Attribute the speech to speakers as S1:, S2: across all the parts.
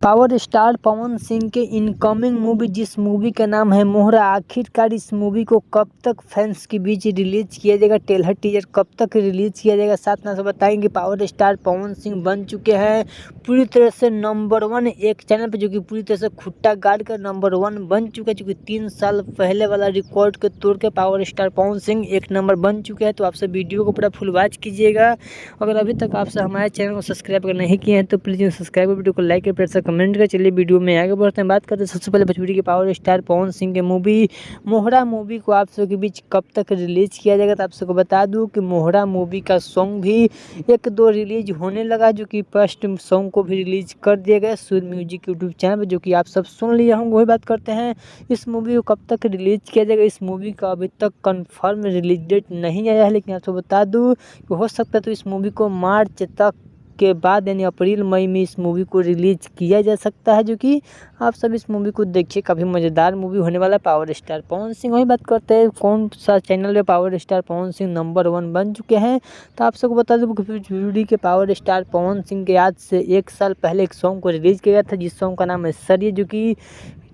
S1: Power star Pawan Singh के incoming movie जिस movie का नाम है मोहरा, आखिरकार इस मूवी को कब तक फैंस के बीच रिलीज किया जाएगा, ट्रेलर टीजर कब तक रिलीज किया जाएगा, साथ में बताएंगे। पावर स्टार पवन सिंह बन चुके हैं पूरी तरह से नंबर 1 एक चैनल पे, जो कि पूरी तरह से खुट्टा गाड़ कर नंबर 1 बन चुके हैं, जो कि 3 साल पहले वाला रिकॉर्ड के तोड़ के power star Pawan Singh 1 number बन चुके हैं। तो आपसे वीडियो को पूरा फुल वॉच कीजिएगा। अगर अभी तक आपसे हमारे चैनल को सब्सक्राइब अगर नहीं किए हैं तो प्लीज़ सब्सक्राइब, वीडियो को लाइक कर कमेंट कर। चलिए वीडियो में आगे बढ़ते हैं, बात करते हैं सबसे पहले भोजपुरी के पावर स्टार पवन सिंह के मूवी मोहरा मूवी को आप सबके बीच कब तक रिलीज किया जाएगा। तो आप सबको बता दूं कि मोहरा मूवी का सॉन्ग भी 1-2 रिलीज होने लगा, जो कि फर्स्ट सॉन्ग को भी रिलीज कर दिया गया सूर्य म्यूजिक यूट्यूब चैनल पर, जो कि आप सब सुन लिए होंगे। वही बात करते हैं इस मूवी को कब तक रिलीज किया जाएगा। इस मूवी का अभी तक कन्फर्म रिलीज डेट नहीं आया है, लेकिन आपको बता दूँ कि हो सकता है तो इस मूवी को मार्च तक के बाद यानी अप्रैल मई में इस मूवी को रिलीज किया जा सकता है, जो कि आप सब इस मूवी को देखिए, काफ़ी मज़ेदार मूवी होने वाला है। पावर स्टार पवन सिंह, वही बात करते हैं कौन सा चैनल पे power star Pawan Singh number 1 बन चुके हैं। तो आप सबको बता दूँ कि भोजपुरी के पावर स्टार पवन सिंह के आज से 1 साल पहले एक सॉन्ग को रिलीज़ किया गया था, जिस सॉन्ग का नाम है सरिये, जो कि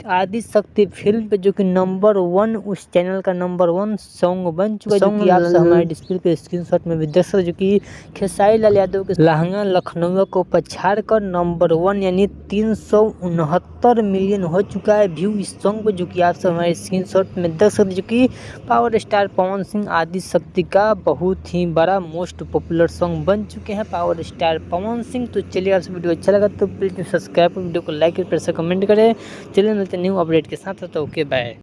S1: आदि शक्ति फिल्म पे, जो कि नंबर 1 उस चैनल का नंबर 1 सॉन्ग बन चुका है, जो कि आप हमारे डिस्प्ले पे स्क्रीनशॉट में भी देख सकते, जो कि खेसारी लाल यादव के लहंगा लखनऊ को पछाड़ कर नंबर 1 यानी 369 मिलियन हो चुका है व्यू इस सॉन्ग पे, जो कि आप सब हमारे स्क्रीनशॉट में देख सकते, जो कि पावर स्टार पवन सिंह आदि शक्ति का बहुत ही बड़ा मोस्ट पॉपुलर सॉन्ग बन चुके हैं पावर स्टार पवन सिंह। तो चलिए, आपसे वीडियो अच्छा लगा तो प्लीज़ सब्सक्राइब, वीडियो को लाइक, प्रेस कमेंट करें। चलिए मिलते न्यू अपडेट के साथ, तो ओके बाय।